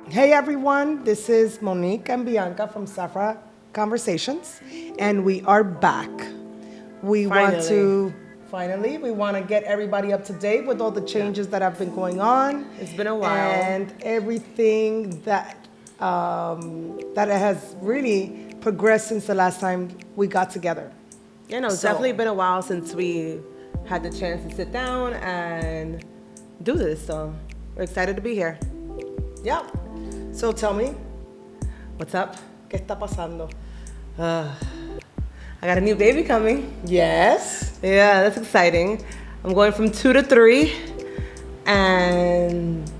Hey everyone, this is Monique and Bianca from Saffra Conversations, and we are back. We want to get everybody up to date with all the changes that have been going on. It's been a while. And everything that has really progressed since the last time we got together. You know, it's definitely been a while since we had the chance to sit down and do this, so we're excited to be here. Yeah. So tell me, what's up? ¿Qué está pasando? I got a new baby coming. Yes. Yeah, that's exciting. I'm going from 2 to 3, and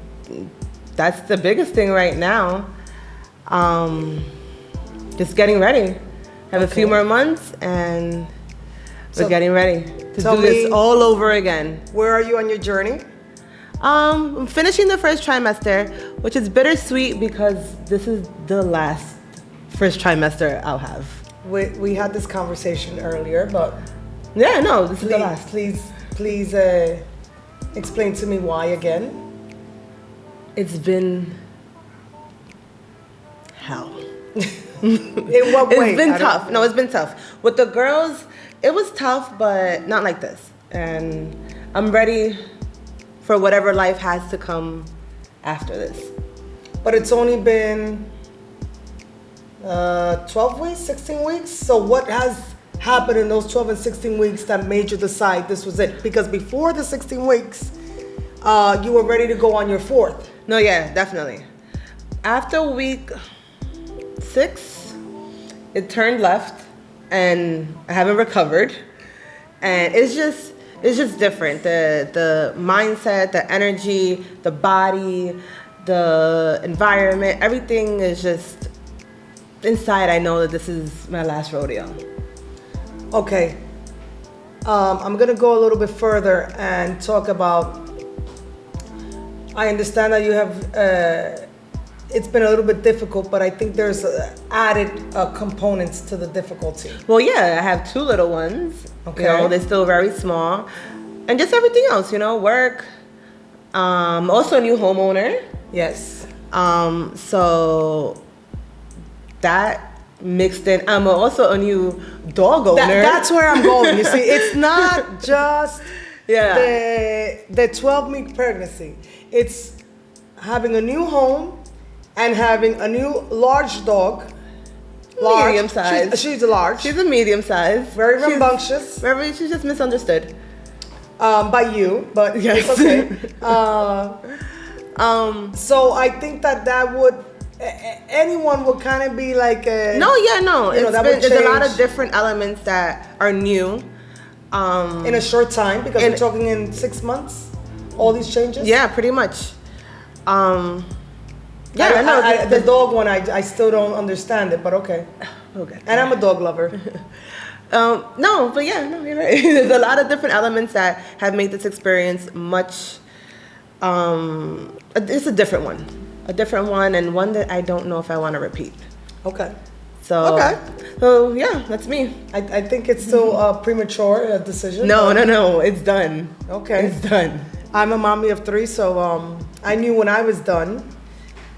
that's the biggest thing right now. Just getting ready. Have a few more months, and we're getting ready to do this all over again. Where are you on your journey? I'm finishing the first trimester, which is bittersweet because this is the last first trimester I'll have. We had this conversation earlier, but yeah, no, this is the last. Please explain to me why again. It's been hell. In what way? It's been tough. No, it's been tough. With the girls, it was tough, but not like this. And I'm ready for whatever life has to come after this. But it's only been 12 weeks, 16 weeks? So what has happened in those 12 and 16 weeks that made you decide this was it? Because before the 16 weeks, you were ready to go on your 4th. No, yeah, definitely. After week 6, it turned left, and I haven't recovered. And it's just different. The mindset, the energy, the body, the environment, everything is just inside. I know that this is my last rodeo. Okay. I'm gonna go a little bit further and talk about, I understand that you have, it's been a little bit difficult, but I think there's added components to the difficulty. Well, yeah, I have 2 little ones. Okay. You know, they're still very small. And just everything else, you know, work. Also a new homeowner. Yes. So that mixed in. I'm also a new dog owner. That's where I'm going. You see, it's not just the 12-week pregnancy. It's having a new home and having a new large dog. Medium size. She's a large. She's a medium size. Very rambunctious. She's just misunderstood. By you, but yes. It's okay. So I think that would, anyone would kind of be like there's a lot of different elements that are new. In a short time, because we're talking in 6 months, all these changes? Yeah, pretty much. The dog one, I still don't understand it, but okay. Okay. And I'm a dog lover. You're right. There's a lot of different elements that have made this experience much, it's a different one, and one that I don't know if I want to repeat. Okay. So yeah, that's me. I think it's still a premature decision. No, it's done. Okay. It's done. I'm a mommy of 3, so I knew when I was done.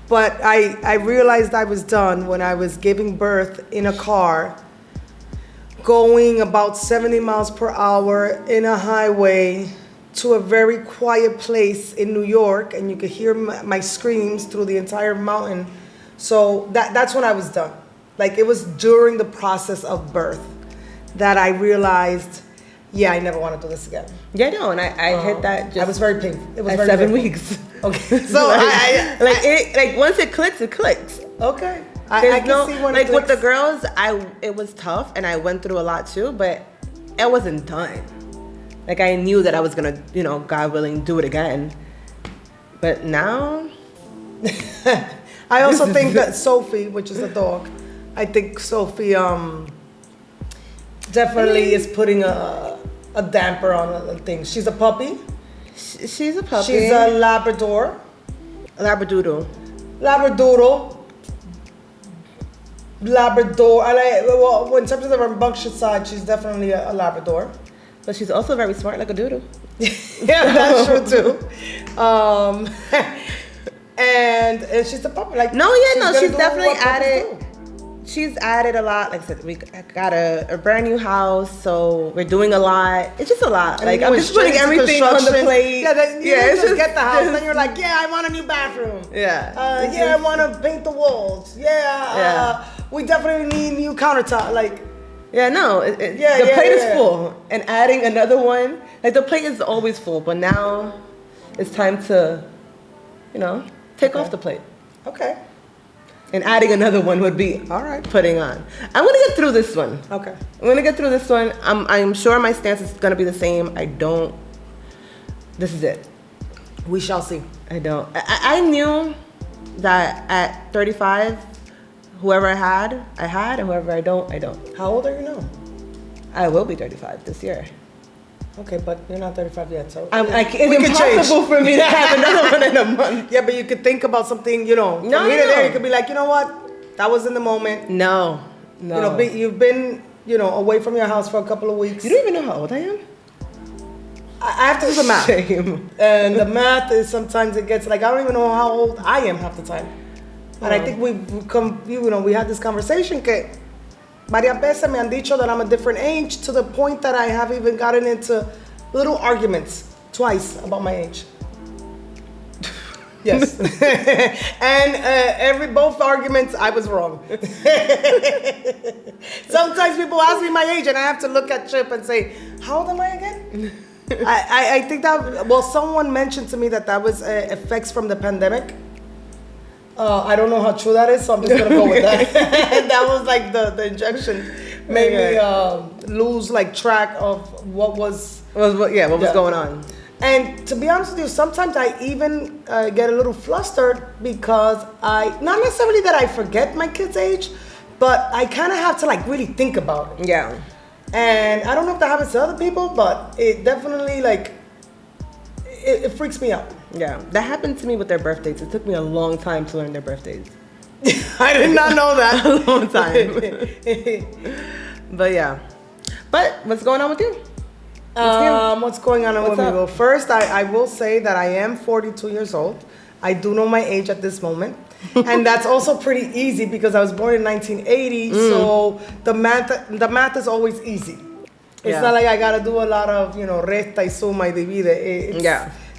But I realized I was done when I was giving birth in a car, going about 70 miles per hour in a highway to a very quiet place in New York, and you could hear my screams through the entire mountain. So that's when I was done. Like, it was during the process of birth that I realized, I never want to do this again. Yeah, no, and I hit that just... I was very painful. It was at very 7 painful. weeks. Okay. So once it clicks, it clicks. Okay. I can see when it with the girls, it was tough, and I went through a lot too, but it wasn't done. Like, I knew that I was gonna, God willing, do it again. But now, I also think that Sophie, which is a dog, I think Sophie definitely is putting a damper on things. She's a puppy. She's a puppy. She's a Labrador. Labradoodle. Labrador. Well, in terms of the rambunctious side, she's definitely a Labrador. But she's also very smart, like a doodle. Yeah, that's true too. And she's a puppet. Like She's definitely added. She's added a lot. Like I said, we got a brand new house, so we're doing a lot. It's just a lot. And like I'm just putting everything on the plate. It's just get the house. Then you're like, yeah, I want a new bathroom. Yeah. I want to paint the walls. We definitely need new countertop. Like. Yeah, no. The plate is full, and adding another one. Like the plate is always full, but now it's time to, take off the plate. Okay. And adding another one would be all right. Putting on. I'm gonna get through this one. Okay. I'm gonna get through this one. I'm sure my stance is gonna be the same. This is it. We shall see. I knew that at 35, whoever I had, and whoever I don't. How old are you now? I will be 35 this year. Okay, but you're not 35 yet, so it's impossible for me to have another one in a month. Yeah, but you could think about something, from here to there, you could be like, you know what? That was in the moment. No. You've been, away from your house for a couple of weeks. You don't even know how old I am? I have to do the math. Shame. And the math is sometimes it gets like, I don't even know how old I am half the time. And I think we've come, we had this conversation que varias veces me han dicho that I'm a different age to the point that I have even gotten into little arguments twice about my age. Yes. And both arguments, I was wrong. Sometimes people ask me my age and I have to look at Chip and say, how old am I again? I think that, someone mentioned to me that was effects from the pandemic. I don't know how true that is, so I'm just gonna go with that. That was like the injection made me lose like track of what was going on. And to be honest with you, sometimes I even get a little flustered because not necessarily that I forget my kid's age, but I kind of have to like really think about it. Yeah. And I don't know if that happens to other people, but it definitely it freaks me out. Yeah, that happened to me with their birthdays. It took me a long time to learn their birthdays. I did not know that. A long time. But what's going on with you? What's going on with me? Well, first, I will say that I am 42 years old. I do know my age at this moment. And that's also pretty easy because I was born in 1980. So the math is always easy. It's not like I got to do a lot of, resta y suma y divide. It's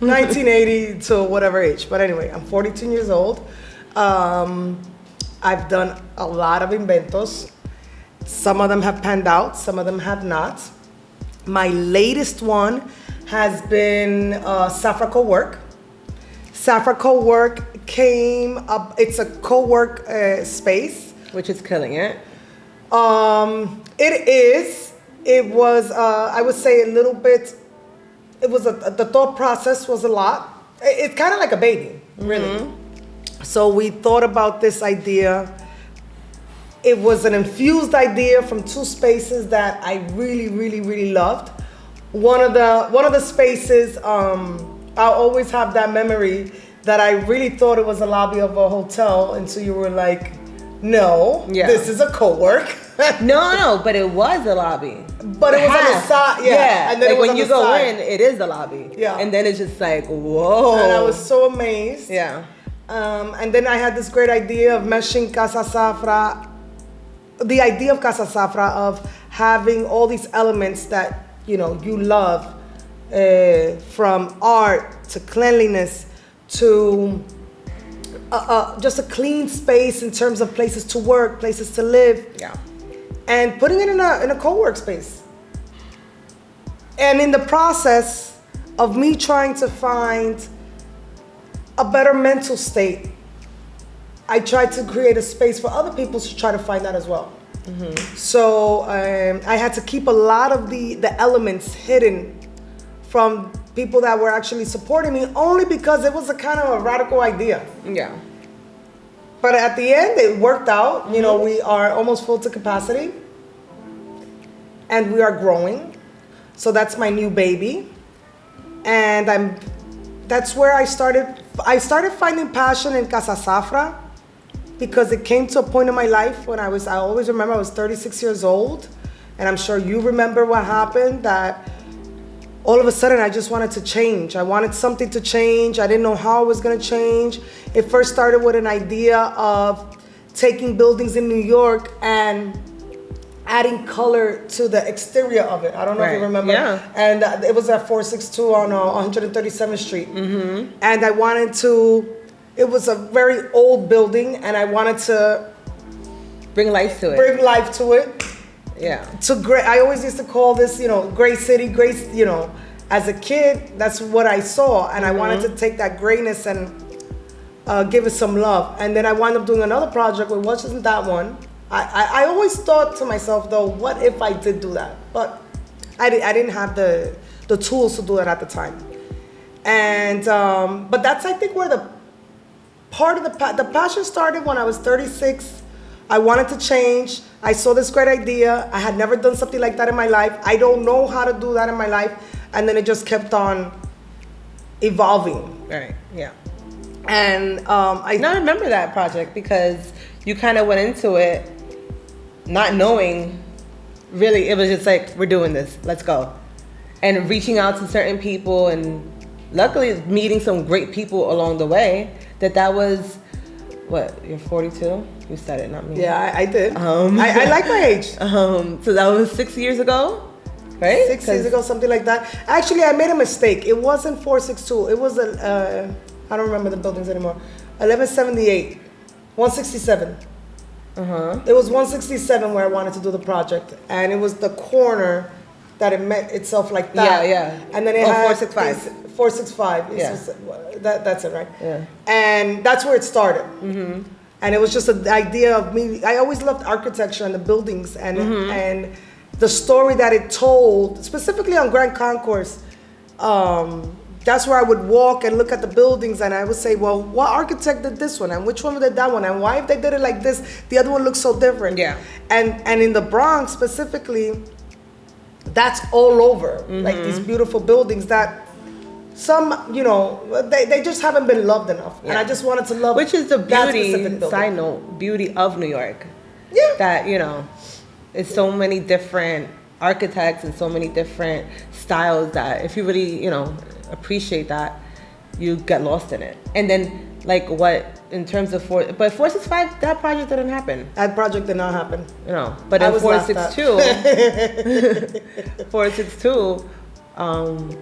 1980 to whatever age. But anyway, I'm 42 years old. I've done a lot of inventos. Some of them have panned out. Some of them have not. My latest one has been Saffra Co-work. Saffra Co-work came up. It's a co-work space. Which is killing it. It is. It was, I would say, a little bit. It was the thought process was a lot. It's kind of like a baby, really. Mm-hmm. So we thought about this idea. It was an infused idea from two spaces that I really, really, really loved. One of the spaces, I'll always have that memory that I really thought it was a lobby of a hotel until you were like, no, this is a co-work. No, but it was a lobby. But it was on the side, and then when you go in, it is the lobby. Yeah. And then it's just like, whoa. And I was so amazed. Yeah. And then I had this great idea of meshing Casa Saffra, the idea of Casa Saffra of having all these elements that, you love, from art to cleanliness to just a clean space in terms of places to work, places to live. Yeah. And putting it in a co-work space. And in the process of me trying to find a better mental state, I tried to create a space for other people to try to find that as well. Mm-hmm. So I had to keep a lot of the elements hidden from people that were actually supporting me, only because it was a kind of a radical idea. Yeah. But at the end, it worked out. Mm-hmm. We are almost full to capacity. And we are growing. So that's my new baby. And that's where I started. I started finding passion in Casa Saffra because it came to a point in my life when I always remember I was 36 years old. And I'm sure you remember what happened, that all of a sudden I just wanted to change. I wanted something to change. I didn't know how it was going to change. It first started with an idea of taking buildings in New York and adding color to the exterior of it. I don't know if you remember. Yeah. And it was at 462 on 137th Street. Mm-hmm. And I wanted to, it was a very old building, and I wanted to bring life to it. Bring life to it. Yeah. To gray, I always used to call this, gray city, gray, as a kid, that's what I saw. And I wanted to take that grayness and give it some love. And then I wound up doing another project, which wasn't that one. I always thought to myself, though, what if I did do that? But I didn't have the tools to do it at the time. And, but that's, I think, where the part of the passion started when I was 36. I wanted to change. I saw this great idea. I had never done something like that in my life. I don't know how to do that in my life. And then it just kept on evolving. Right, yeah. And I remember that project because you kind of went into it not knowing, really, it was just like, we're doing this, let's go. And reaching out to certain people, and luckily meeting some great people along the way, that was, what, you're 42? You said it, not me. Yeah, I did. I like my age. So that was 6 years ago, right? 6 years ago, something like that. Actually, I made a mistake. It wasn't 462. It was I don't remember the buildings anymore. 1178, 167. It was 167 where I wanted to do the project, and it was the corner that it met itself like that. Yeah. And then it had 465. 465. Yeah. That's it, right? Yeah. And that's where it started. And it was just an idea of me. I always loved architecture and the buildings and the story that it told, specifically on Grand Concourse. That's where I would walk and look at the buildings, and I would say, well, what architect did this one, and which one did that one, and why if they did it like this, the other one looks so different. Yeah. And in the Bronx specifically, that's all over. Like these beautiful buildings that some, they just haven't been loved enough. Yeah. And I just wanted to love, which is the beauty, building. side note, beauty of New York. Yeah. That, it's so many different architects and so many different styles that if you really, appreciate that, you get lost in it. And then, like, what, in terms of 465, that project didn't happen. That project did not happen. But in 462, 462,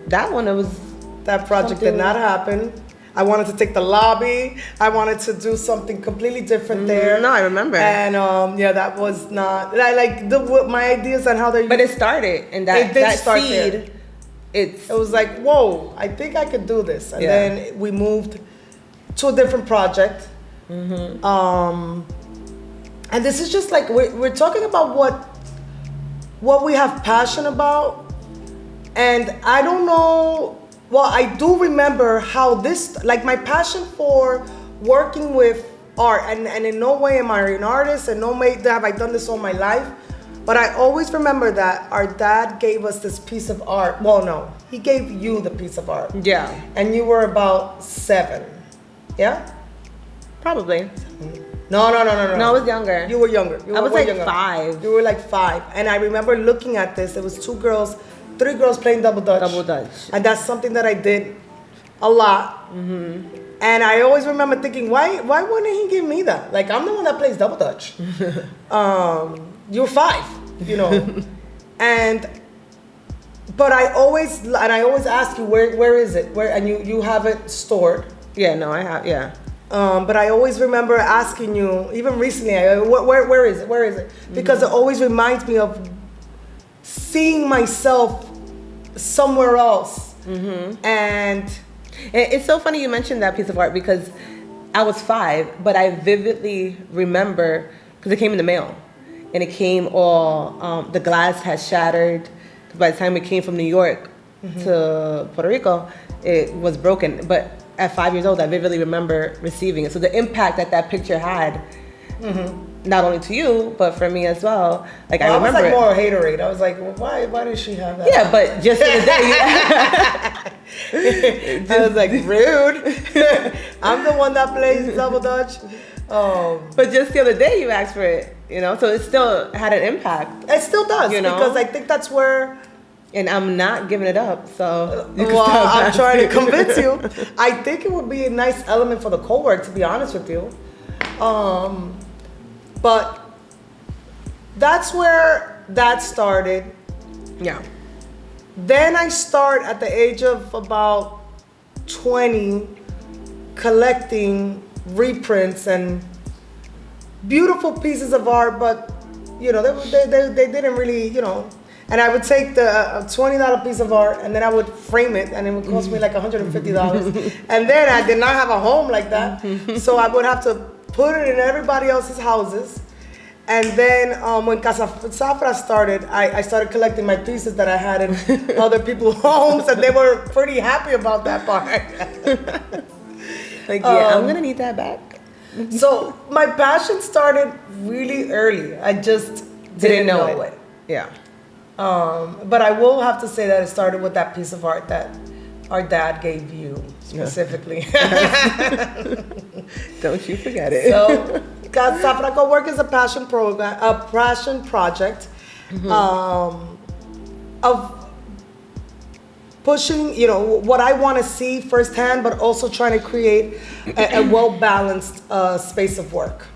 that one, it was... That project did not happen. I wanted to take the lobby. I wanted to do something completely different there. No, I remember. And that was not my ideas on how they. But it started, and that seed. There. It was like, whoa! I think I could do this, and then we moved to a different project. And this is just like we're talking about what we have passion about, and I don't know. Well, I do remember how this, like my passion for working with art, and in no way am I an artist, and no way have I done this all my life, but I always remember that our dad gave us this piece of art. Well, no, he gave you the piece of art. Yeah. And you were about 7. Yeah? Probably. No. No, I was younger. You were younger. I was like 5. You were like 5. And I remember looking at this. It was 3 girls playing double dutch. And that's something that I did a lot. And I always remember thinking, why wouldn't he give me that? Like, I'm the one that plays double dutch. You're 5, but I always ask you, where is it? And you have it stored. Yeah, no, I have, yeah. But I always remember asking you, even recently, where is it? Where is it? Because it always reminds me of seeing myself somewhere else. And it's so funny you mentioned that piece of art because I was 5, but I vividly remember because it came in the mail, and it came all the glass had shattered. Because by the time it came from New York to Puerto Rico, it was broken. But at 5 years old, I vividly remember receiving it. So the impact that picture had. Not only to you, but for me as well. Like, I remember. I was like more haterade. I was like, well, why did she have that? Yeah, but just the other day. I was like, rude. I'm the one that plays double dutch. But just the other day, you asked for it. So it still had an impact. It still does because I think that's where And I'm not giving it up, so you can Well, stop I'm trying to asking. convince you. I think it would be a nice element for the co-work, to be honest with you. But that's where that started. Yeah. Then I start at the age of about 20 collecting reprints and beautiful pieces of art, but you know, they didn't really, you know. And I would take the $20 piece of art and then I would frame it and it would cost me like $150. And then I did not have a home like that. So I would have to put it in everybody else's houses. And then when Casa Saffra started, I started collecting my pieces that I had in other people's homes, and they were pretty happy about that part. Like, yeah, I'm gonna need that back. So my passion started really early. I just didn't know it. Yeah. But I will have to say that it started with that piece of art that our dad gave you specifically. Don't you forget it. So, Casa Saffra Work is a passion program, a passion project of pushing, you know, what I want to see firsthand, but also trying to create a well-balanced space of work.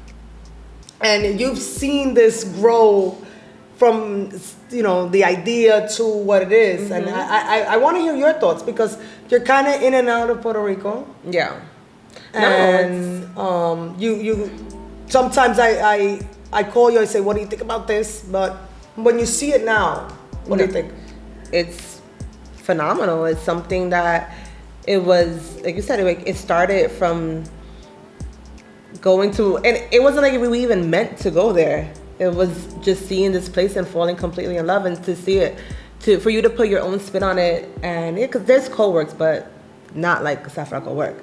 And you've seen this grow from, you know, the idea to what it is. And I want to hear your thoughts because you're kind of in and out of Puerto Rico. Yeah. And you sometimes I call you, I say, what do you think about this? But when you see it now, what do you think? It's phenomenal. It's something that it was, like you said, it started from going to, and it wasn't like we even meant to go there. It was just seeing this place and falling completely in love, and to see it, for you to put your own spin on it, and because there's co-works, but not like Saffra work,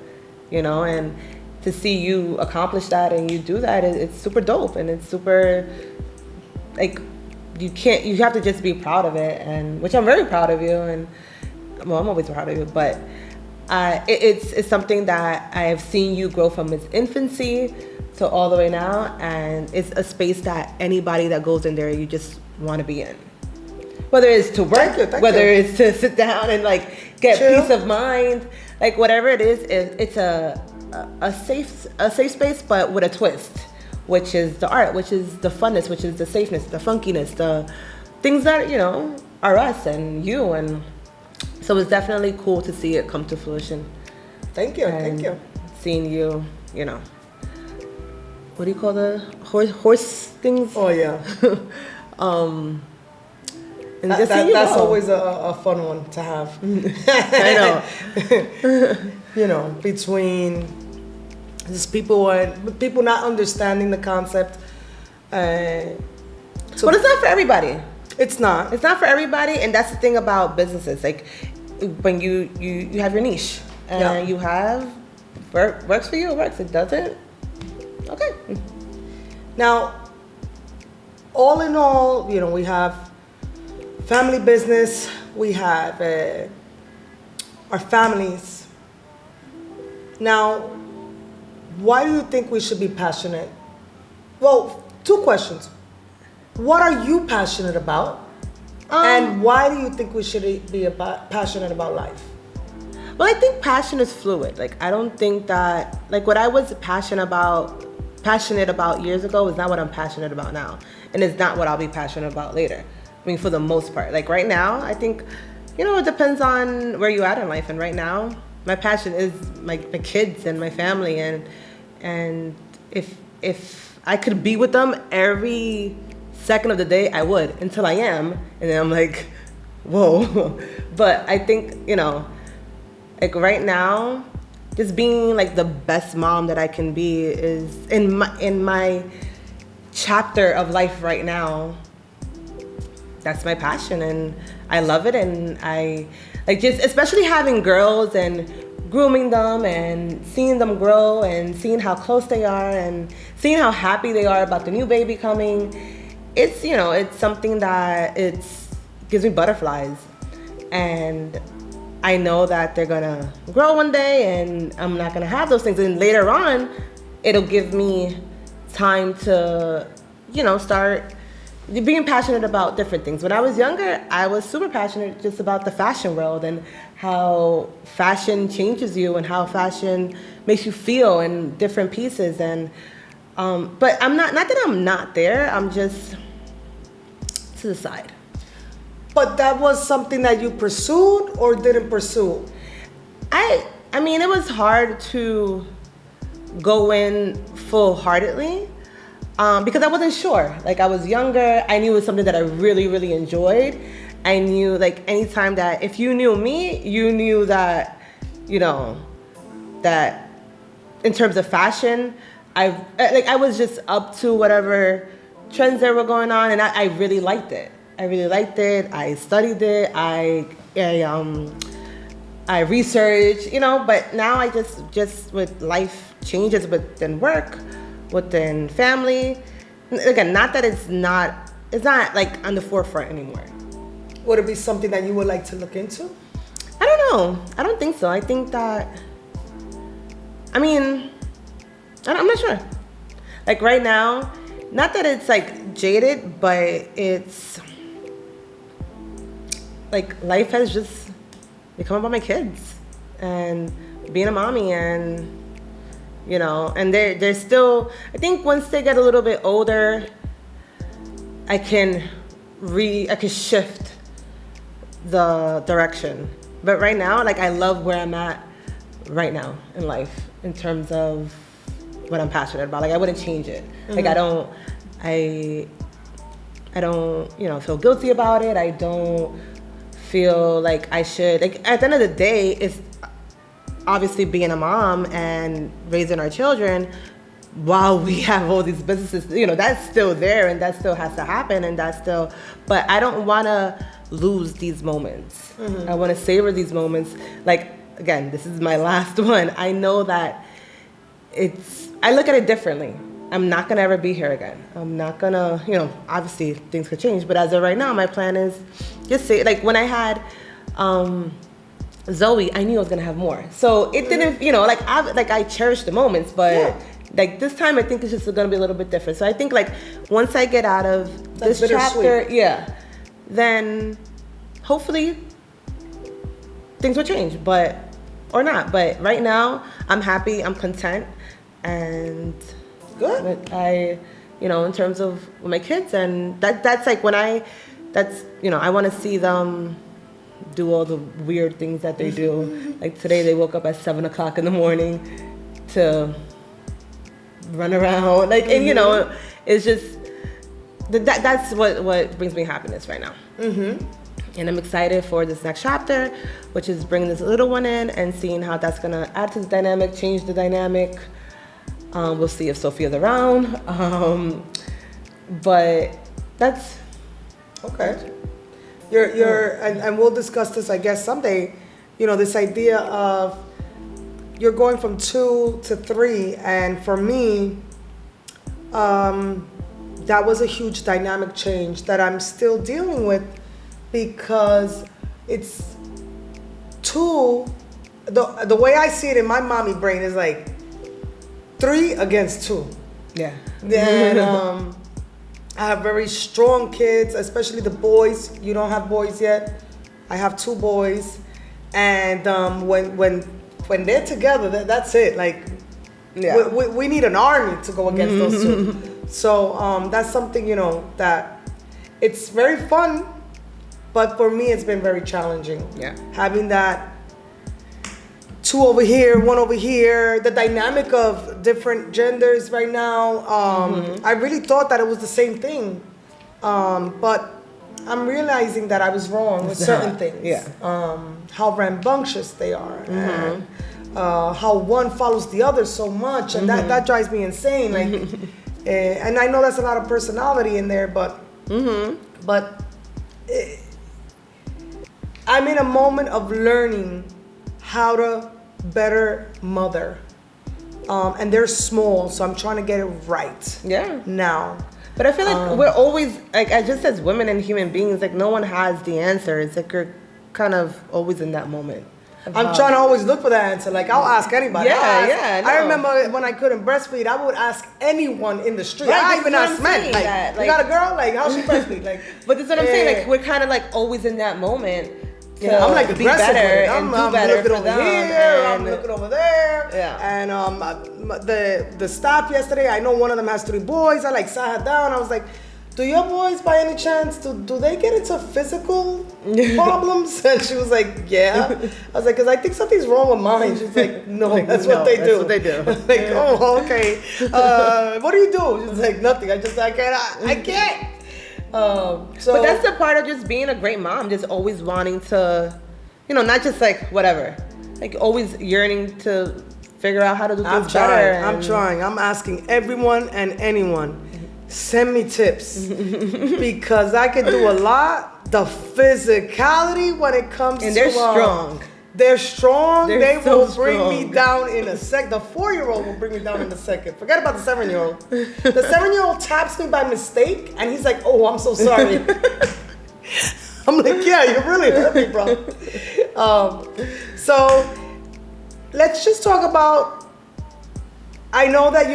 you know, and to see you accomplish that and you do that, it's super dope, and it's super, like, you have to just be proud of it, and which I'm very proud of you, and well, I'm always proud of you, but it's something that I have seen you grow from its infancy to all the way now, and it's a space that anybody that goes in there, you just want to be in. Whether it's to work, whether it's to sit down and like get peace of mind, like whatever it is, it's a safe space, but with a twist, which is the art, which is the funness, which is the safeness, the funkiness, the things that, you know, are us and you, and so it's definitely cool to see it come to fruition. Thank you, thank you. Seeing you, you know, what do you call the horse things? Oh yeah. And that's always a fun one to have. I know. You know, between just people not understanding the concept. But it's not for everybody. It's not. It's not for everybody, and that's the thing about businesses. Like when you have your niche, and you have works for you, it works. It doesn't. Okay. Now, all in all, you know, we have family business, we have our families. Now, why do you think we should be passionate? Well, two questions. What are you passionate about? And why do you think we should be passionate about life? Well, I think passion is fluid. Like, I don't think that, like, what I was passionate about years ago is not what I'm passionate about now. And it's not what I'll be passionate about later. I mean, for the most part. Like, right now, I think, you know, it depends on where you're at in life. And right now, my passion is my kids and my family. And if I could be with them every second of the day, I would, until I am. And then I'm like, whoa. But I think, you know, like right now, just being like the best mom that I can be is in my chapter of life right now. That's my passion, and I love it. And I like, just especially having girls and grooming them and seeing them grow and seeing how close they are and seeing how happy they are about the new baby coming. It's, you know, it's something that gives me butterflies, and I know that they're gonna grow one day and I'm not gonna have those things, and later on it'll give me time to, you know, start being passionate about different things. When I was younger, I was super passionate just about the fashion world and how fashion changes you and how fashion makes you feel in different pieces. And but I'm not that I'm not there. I'm just to the side. But that was something that you pursued or didn't pursue? I mean, it was hard to go in full-heartedly because I wasn't sure. Like, I was younger. I knew it was something that I really, really enjoyed. I knew, like, anytime that if you knew me, you knew that, you know, that in terms of fashion, I was just up to whatever trends that were going on, and I really liked it. I really liked it. I studied it. I researched, you know, but now I just with life changes within work, within family. Again, not that it's not like on the forefront anymore. Would it be something that you would like to look into? I don't know. I don't think so. I think that, I mean, I'm not sure. Like right now, not that it's like jaded, but it's like life has just become about my kids and being a mommy, and you know, and they're still, I think once they get a little bit older, I can shift the direction. But right now, like, I love where I'm at right now in life in terms of what I'm passionate about. Like, I wouldn't change it. Mm-hmm. Like, I don't, you know, feel guilty about it. I don't feel like I should, like, at the end of the day, it's obviously being a mom and raising our children while we have all these businesses, you know, that's still there and that still has to happen, and that's still, but I don't want to lose these moments. Mm-hmm. I want to savor these moments. Like, again, this is my last one. I know that I look at it differently. I'm not going to ever be here again. I'm not going to, you know, obviously things could change, but as of right now, my plan is just say, like, when I had Zoe, I knew I was going to have more. So it didn't, you know, I cherish the moments, but like this time I think it's just going to be a little bit different. So I think, like, once I get out of this chapter, then hopefully things will change, or not. But right now, I'm happy, I'm content, and good. You know, in terms of my kids, and that's like you know, I want to see them do all the weird things that they do. Like today, they woke up at 7:00 in the morning to run around, like, and you know, it's just that's what brings me happiness right now. Mm-hmm. And I'm excited for this next chapter, which is bringing this little one in and seeing how that's gonna add to the dynamic, change the dynamic. We'll see if Sophia's around, but that's okay. And we'll discuss this, I guess, someday. You know, this idea of you're going from 2 to 3, and for me, that was a huge dynamic change that I'm still dealing with, because it's 2. The way I see it in my mommy brain is like 3 against 2. Yeah. And I have very strong kids, especially the boys. You don't have boys yet. I have 2 boys, and when they're together, that's it. Like, we need an army to go against those 2. So that's something, you know, that it's very fun, but for me, it's been very challenging. Yeah. Having that 2 over here, 1 over here, the dynamic of different genders right now. I really thought that it was the same thing. But I'm realizing that I was wrong with certain things. Yeah. How rambunctious they are. And how one follows the other so much. And that drives me insane. Like, and I know that's a lot of personality in there, but I'm in a moment of learning how to better mother, and they're small, so I'm trying to get it right now. But I feel like we're always, like, just as women and human beings, like, no one has the answer. It's like you're kind of always in that moment. I'm trying to always look for that answer. Like, I'll ask anybody. I remember when I couldn't breastfeed, I would ask anyone in the street. Right, I even asked men. Like, you got a girl? Like, how's she breastfeed? Like, but that's what I'm saying. Like, we're kind of like always in that moment. Yeah, I'm like aggressive with it. I'm looking over here. I'm and looking over there. Yeah. And the staff yesterday, I know one of them has 3 boys. I like sat her down. I was like, do your boys by any chance, do they get into physical problems? And she was like, yeah. I was like, because I think something's wrong with mine. She's like, no, that's what they do. That's what they do. Like, oh, okay. What do you do? She's like, nothing. I can't. But that's the part of just being a great mom, just always wanting to, not just like whatever, like always yearning to figure out how to do things better. I'm trying. I'm asking everyone and anyone, send me tips because I can do a lot. The physicality when it comes and they're strong. They're strong. They so will bring strong. me down in a sec. The 4-year-old will bring me down in a second. Forget about the 7-year-old. The 7-year-old taps me by mistake, and he's like, "Oh, I'm so sorry." I'm like, "Yeah, you really hurt me, bro." So let's just talk about. I know that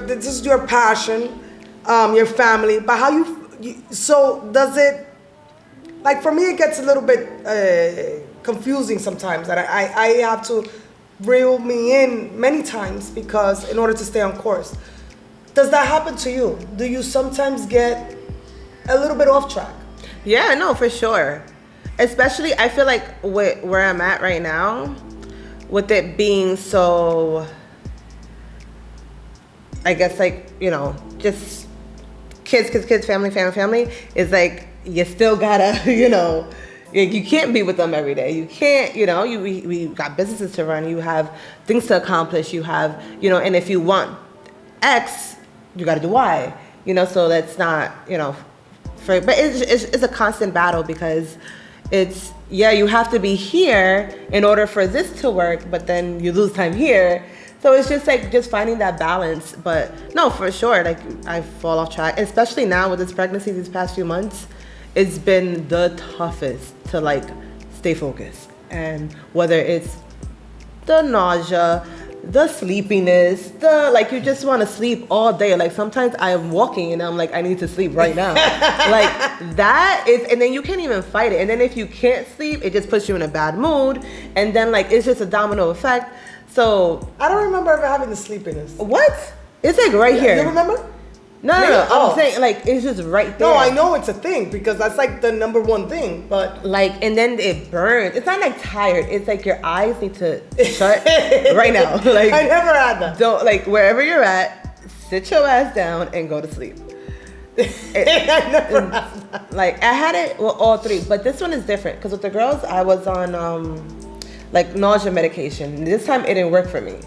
this is your passion, your family, but how you. So does it? Like for me, it gets a little bit. Confusing sometimes that I have to reel me in many times because in order to stay on course. Does that happen to you? Do you sometimes get a little bit off track? Yeah, no, for sure. Especially I feel like where I'm at right now, with it being so, I guess like, just kids, family, is like you still gotta, you can't be with them every day. You can't, we got businesses to run. You have things to accomplish. You have, and if you want X, you got to do Y. So that's not, but it's a constant battle because you have to be here in order for this to work, but then you lose time here. So it's just like just finding that balance. But no, for sure, like I fall off track, especially now with this pregnancy these past few months. It's been the toughest to like stay focused, and whether it's the nausea, the sleepiness, you just want to sleep all day. Like sometimes I am walking and I'm like, I need to sleep right now. Like that is, and then you can't even fight it. And then if you can't sleep, it just puts you in a bad mood, and then like it's just a domino effect. So I don't remember ever having the sleepiness. What? It's like right here. You remember? No. I'm saying like it's just right there. No, I know it's a thing because that's like the number one thing. But like, and then it burns. It's not like tired. It's like your eyes need to shut right now. Like I never had that. Don't like wherever you're at, sit your ass down and go to sleep. I never had that. Like I had it with all 3, but this one is different because with the girls I was on like nausea medication. This time it didn't work for me.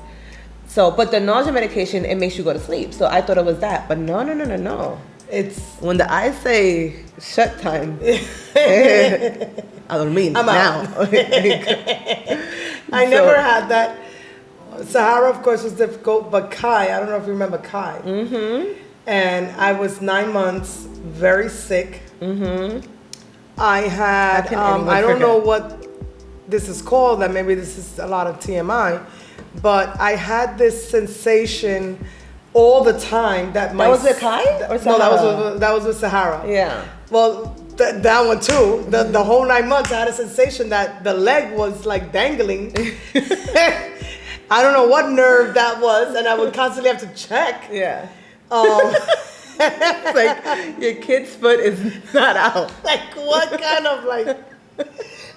So, but the nausea medication, it makes you go to sleep. So I thought it was that. But no. It's when the eyes say shut time. I don't mean I'm now. I never had that. Sahara, of course, was difficult. But Kai, I don't know if you remember Kai. Mm-hmm. And I was 9 months, very sick. Mm-hmm. I had, I don't know what this is called. That maybe this is a lot of TMI. But I had this sensation all the time that That was with Kai or Sahara? No, that was with Sahara. Yeah. Well, that one too. The whole 9 months, I had a sensation that the leg was like dangling. I don't know what nerve that was, and I would constantly have to check. Yeah. It's like your kid's foot is not out. Like what kind of like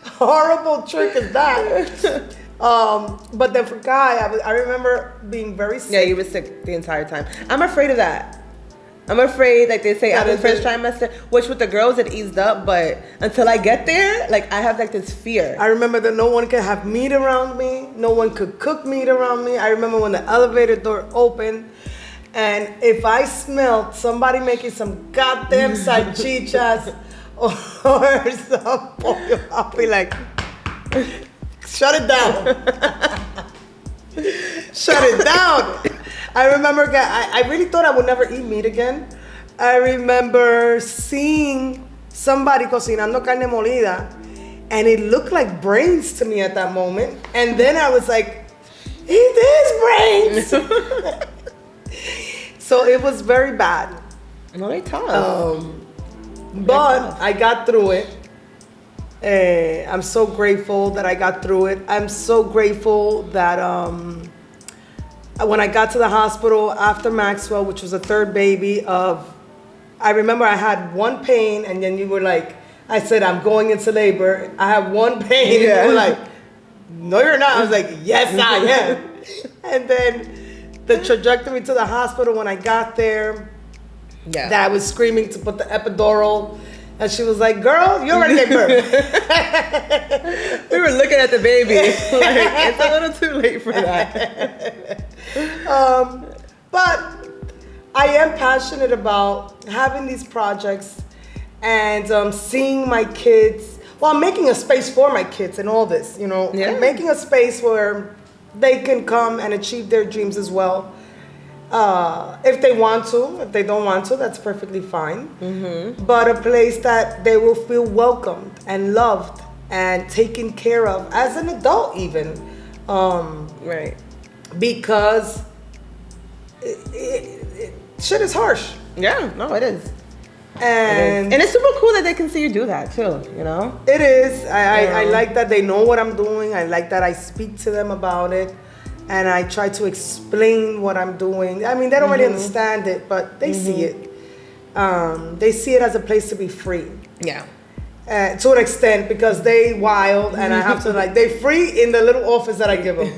horrible trick is that? But then for Guy, I remember being very sick. Yeah, you were sick the entire time. I'm afraid of that. I'm afraid, like they say, after the first trimester, which with the girls it eased up, but until I get there, like I have like this fear. I remember that no one could have meat around me. No one could cook meat around me. I remember when the elevator door opened, and if I smelled somebody making some goddamn salchichas or some pollo, I'll be like, shut it down. Shut it down. I remember, I really thought I would never eat meat again. I remember seeing somebody cocinando carne molida, and it looked like brains to me at that moment. And then I was like, it is brains. So it was very bad. Really tough. But I got through it. I'm so grateful that I got through it. I'm so grateful that when I got to the hospital after Maxwell, which was the third baby I remember I had one pain, and then you were like, I said, I'm going into labor. I have one pain. Yeah. And you were like, no, you're not. I was like, yes, I am. And then the trajectory to the hospital when I got there, that I was screaming to put the epidural. And she was like, girl, you already gave birth. We were looking at the baby. Like, it's a little too late for that. But I am passionate about having these projects and seeing my kids. Well, I'm making a space for my kids and all this, you know. Yeah. I'm making a space where they can come and achieve their dreams as well. If they want to. If they don't want to, that's perfectly fine. Mm-hmm. But a place that they will feel welcomed and loved and taken care of as an adult even. Right. Because shit is harsh. Yeah, no, it is. And it's super cool that they can see you do that too, you know? It is. I like that they know what I'm doing. I like that I speak to them about it. And I try to explain what I'm doing. I mean, they don't really understand it, but they see it. They see it as a place to be free. Yeah. To an extent, because they wild, and I have to they free in the little office that I give them.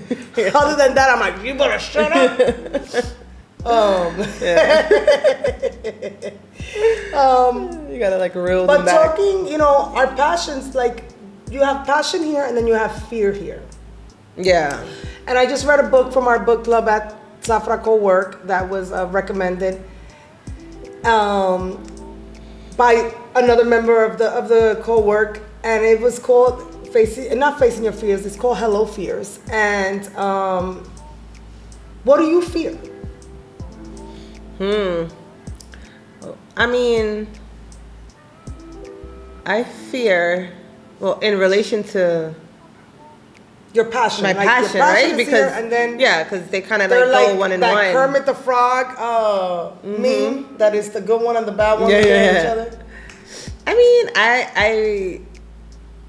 Other than that, I'm like, you better shut up. You gotta reel but them back. talking, you know, our passions, you have passion here and then you have fear here. Yeah. And I just read a book from our book club at Saffra Co-work that was recommended by another member of the co-work, and it was called not facing your fears. It's called Hello Fears. And what do you fear? I mean, I fear, well, in relation to your passion. My passion, your passion right? is Because here, and then because they kind of they're go one in that one. Kermit the Frog meme. That is the good one and the bad one. Yeah. Each other. I mean, I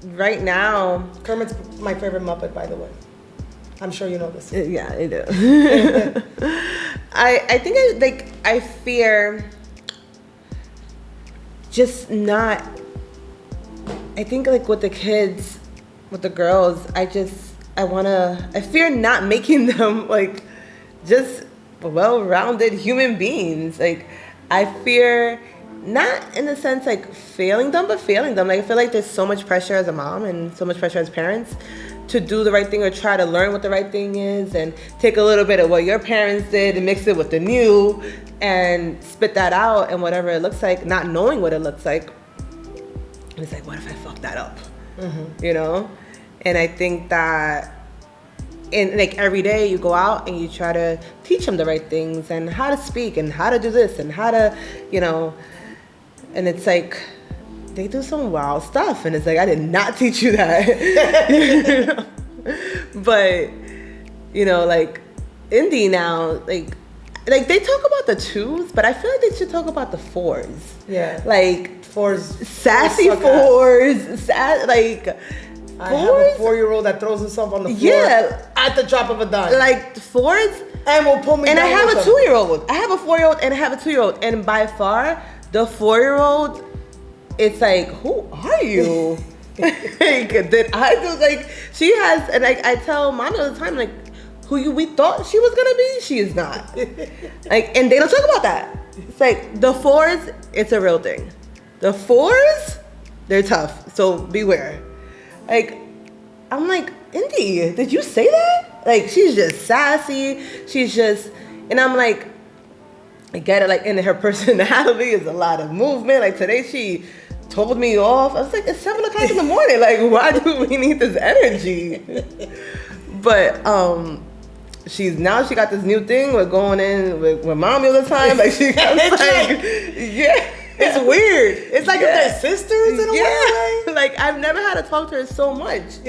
right now. Kermit's my favorite Muppet, by the way. I'm sure you know this. Yeah, I do. I think I fear just not. I think with the kids, with the girls, I fear not making them just well-rounded human beings. I fear not in the sense failing them, but failing them. I feel like there's so much pressure as a mom and so much pressure as parents to do the right thing or try to learn what the right thing is and take a little bit of what your parents did and mix it with the new and spit that out and whatever it looks like, not knowing what it looks like. It's what if I fuck that up? Mm-hmm. You know? And I think that in every day you go out and you try to teach them the right things and how to speak and how to do this and how to, and it's they do some wild stuff and it's I did not teach you that. But, Indy now, they talk about the twos, but I feel like they should talk about the fours. Yeah. Fours. Sassy fours. I have a 4-year-old that throws himself on the floor at the drop of a dime. Fours. And will pull me and down. And I have a 2-year-old. I have a 4-year-old and I have a 2-year-old. And by far, the 4-year-old, it's who are you? Did I do, she has, and I tell mommy all the time, who we thought she was going to be, she is not. And they don't talk about that. It's the fours, it's a real thing. The fours, they're tough. So beware. I'm Indy, did you say that? She's just sassy. She's just, and I'm I get it. And her personality is a lot of movement. Today she told me off. I was it's 7 o'clock in the morning. Why do we need this energy? But she got this new thing with going in with mommy all the time. She comes yeah. It's weird. It's like if they're sisters in a way. Like I've never had to talk to her so much.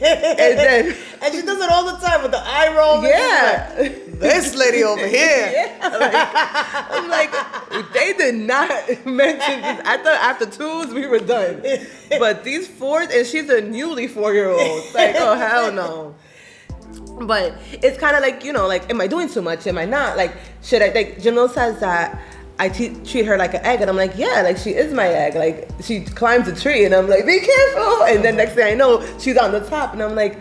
And she does it all the time with the eye roll. Yeah. Like, this lady over here. Yeah. Like, I'm like, they did not mention this. I thought after 2s we were done. But these 4s, and she's a newly 4-year-old. It's like, oh, hell no. But it's kind of like, like, am I doing too much? Am I not? Like, should I, like, Jamil says that I treat her like an egg, and I'm like, yeah, like, she is my egg. Like, she climbs a tree, and I'm like, be careful. And then next thing I know, she's on the top, and I'm like,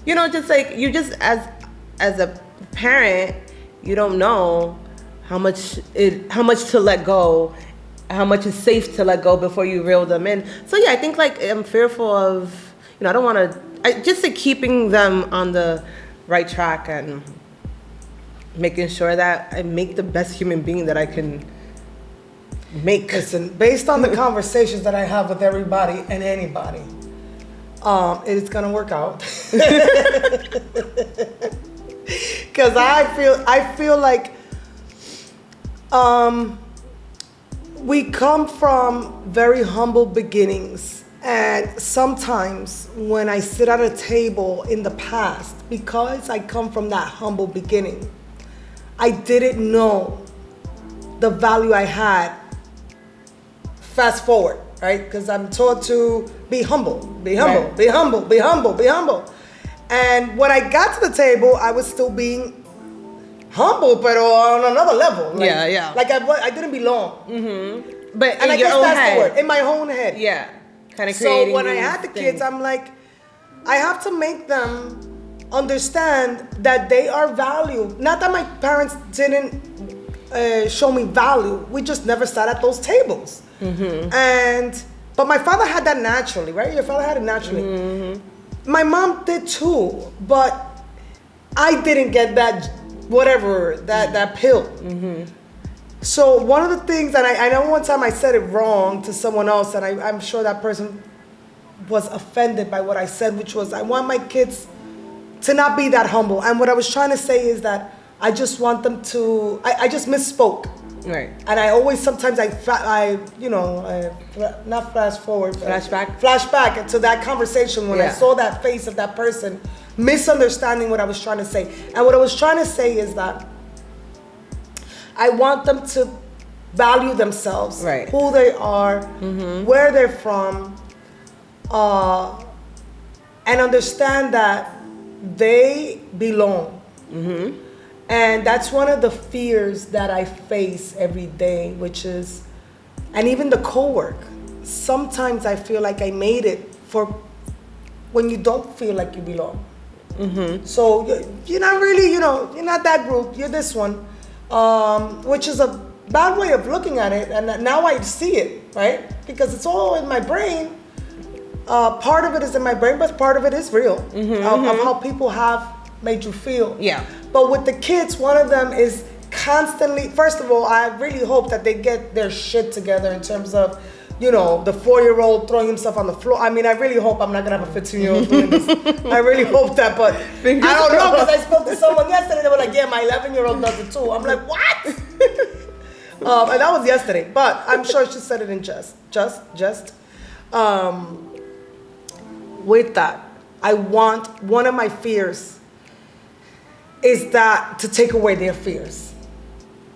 just like, you just, as a parent, you don't know how much to let go, how much is safe to let go before you reel them in. So yeah, I think, like, I'm fearful of, I don't want to, just like keeping them on the right track and making sure that I make the best human being that I can make. Listen, based on the conversations that I have with everybody and anybody, it's gonna work out. Because I feel like we come from very humble beginnings. And sometimes when I sit at a table in the past, because I come from that humble beginning, I didn't know the value I had. Fast forward, right? Because I'm taught to be humble, be humble, right. Be humble, be humble, be humble. And when I got to the table, I was still being humble, but on another level. Like, yeah. Like I didn't belong. Mm-hmm. But and in I your guess own that's head. the word, in my own head. Yeah. Kind of so when I had the kids, I'm like, I have to make them understand that they are valued. Not that my parents didn't show me value. We just never sat at those tables. Mm-hmm. But my father had that naturally, right? Your father had it naturally. Mm-hmm. My mom did too, but I didn't get that, whatever, that pill. Mm-hmm. So one of the things, and I know one time I said it wrong to someone else, and I'm sure that person was offended by what I said, which was, I want my kids to not be that humble. And what I was trying to say is that I just want them to, I just misspoke. Right. And I always, sometimes not flash forward. Flashback to that conversation when I saw that face of that person misunderstanding what I was trying to say. And what I was trying to say is that I want them to value themselves, right. Who they are, mm-hmm. where they're from, and understand that they belong. Mm-hmm. And that's one of the fears that I face every day, which is, and even the co-work. Sometimes I feel like I made it for when you don't feel like you belong. Mm-hmm. So you're not really, you're not that group, you're this one. Which is a bad way of looking at it, and now I see it, right? Because it's all in my brain. Part of it is in my brain, but part of it is real, mm-hmm, of how people have made you feel. Yeah. But with the kids, one of them is constantly, first of all, I really hope that they get their shit together in terms of, the 4-year-old throwing himself on the floor. I mean, I really hope I'm not going to have a 15-year-old doing this. I really hope that, but I don't know, because I spoke to someone yesterday, they were like, yeah, my 11-year-old does it too. I'm like, what? And that was yesterday, but I'm sure she said it in jest. With that, one of my fears is that to take away their fears.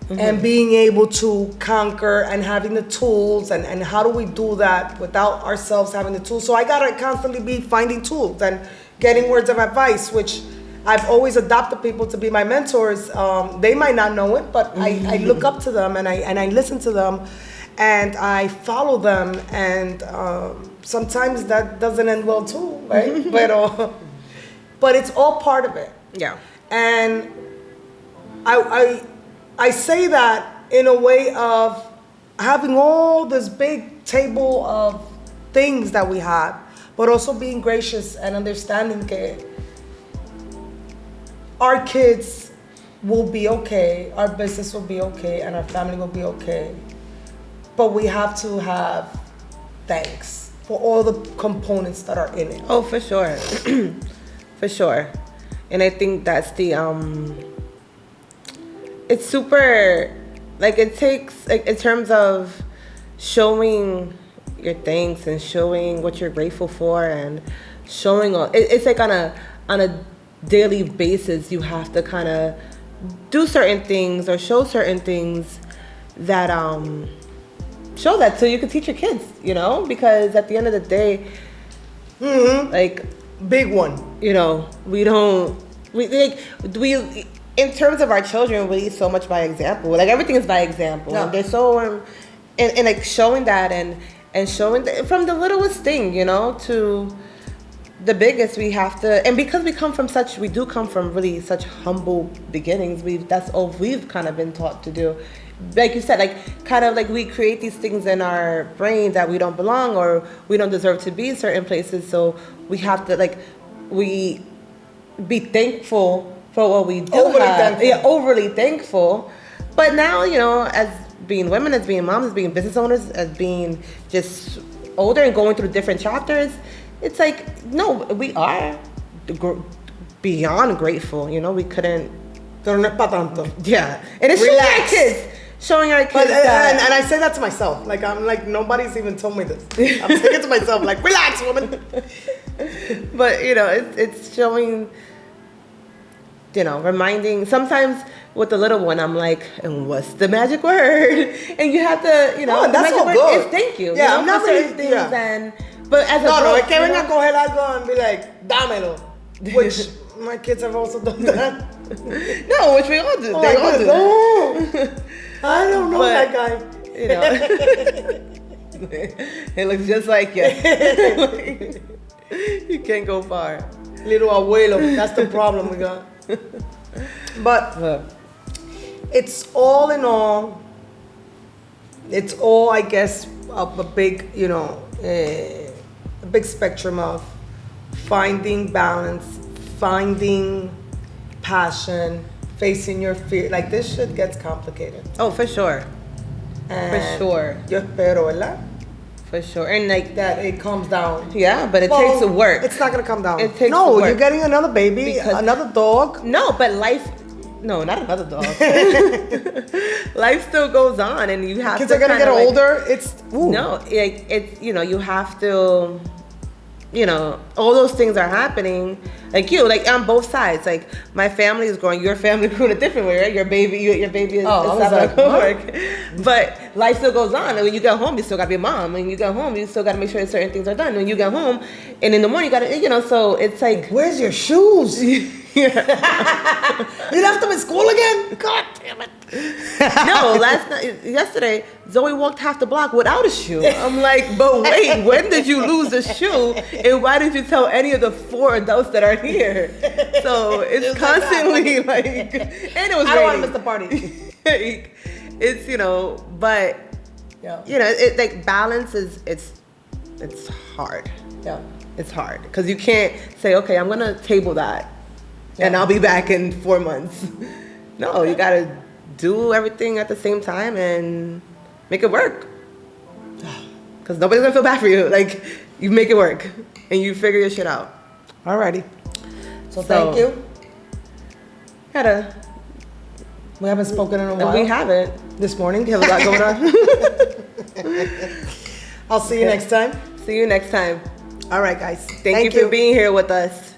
Mm-hmm. And being able to conquer and having the tools, and how do we do that without ourselves having the tools? So I gotta constantly be finding tools and getting words of advice, which I've always adopted people to be my mentors. They might not know it, but mm-hmm. I look up to them and I listen to them and I follow them, and sometimes that doesn't end well too, right? But it's all part of it. Yeah. And I say that in a way of having all this big table of things that we have, but also being gracious and understanding that our kids will be okay, our business will be okay, and our family will be okay. But we have to have thanks for all the components that are in it. Oh, for sure. For sure. And I think that's the, it's super, like, it takes, like, in terms of showing your thanks and showing what you're grateful for and showing all it's like on a daily basis you have to kind of do certain things or show certain things that show that so you can teach your kids, you know, because at the end of the day, like big one, you know, we in terms of our children, we lead so much by example. Like everything is by example. Yeah. And they're so and like showing that and showing that from the littlest thing, you know, to the biggest. We have to, and because we do come from really such humble beginnings. That's all we've kind of been taught to do. Like you said, like kind of like we create these things in our brain that we don't belong or we don't deserve to be in certain places. So we have to we be thankful for what we do Thankful. Yeah, overly thankful. But now, you know, as being women, as being moms, as being business owners, as being just older and going through different chapters, it's like, no, we are beyond grateful. You know, we couldn't. Pero no es pa' tanto. Yeah, and it's showing our kids that. And I say that to myself. Like, I'm like, nobody's even told me this. I'm saying it to myself, like, relax, woman. But, you know, it's showing, you know, reminding. Sometimes with the little one, I'm like, and what's the magic word? And you have to, you know, the that's magic all word good. is thank you. Yeah, you know, I'm not for certain really, things but as a no, es adult, que venga a coger algo and be like, dámelo. Which my kids have also done that. No, which we all do. Oh, They all do that. I don't know But, that guy. You know, it looks just like you. You can't go far. Little abuelo, that's the problem we got. But it's all in all, it's all, I guess, a big, you know, a big spectrum of finding balance, finding passion, facing your fear. Like, this shit gets complicated. Oh, for sure. And For sure. Yo espero, ¿verdad? For sure. And like That it calms down. yeah, but it takes work. It's not gonna come down. It takes no, work. you're getting another baby, Because- another dog. No, but life. No, not another dog. Life still goes on, and you have Kids to. are gonna kinda, get like, older. It's No, like it's, you know, you have to. You know, all those things are happening. Like like on both sides. Like my family is growing, your family grew in a different way, right? Your baby is I was like, work. But life still goes on. And when you get home, you still gotta be a mom. When you get home, you still gotta make sure that certain things are done. When you get home, and in the morning, you gotta, you know. So it's like, where's your shoes? yeah. You left them in school again? God damn it. No, yesterday, Zoe walked half the block without a shoe. I'm like, but wait, when did you lose a shoe? And why didn't you tell any of the 4 adults that are here? So it's constantly like, and it was I don't want to raining. miss the party. It's, you know, but, Yeah. you know, it like balance is, it's hard. Yeah. It's hard because you can't say, okay, I'm going to table that and I'll be back in 4 months. No, you got to do everything at the same time and make it work. Because nobody's going to feel bad for you. Like, you make it work and you figure your shit out. Alrighty. So thank you. We haven't spoken in a while. We haven't. This morning. You have a lot going on. I'll see you next time. See you next time. All right, guys. Thank you for being here with us.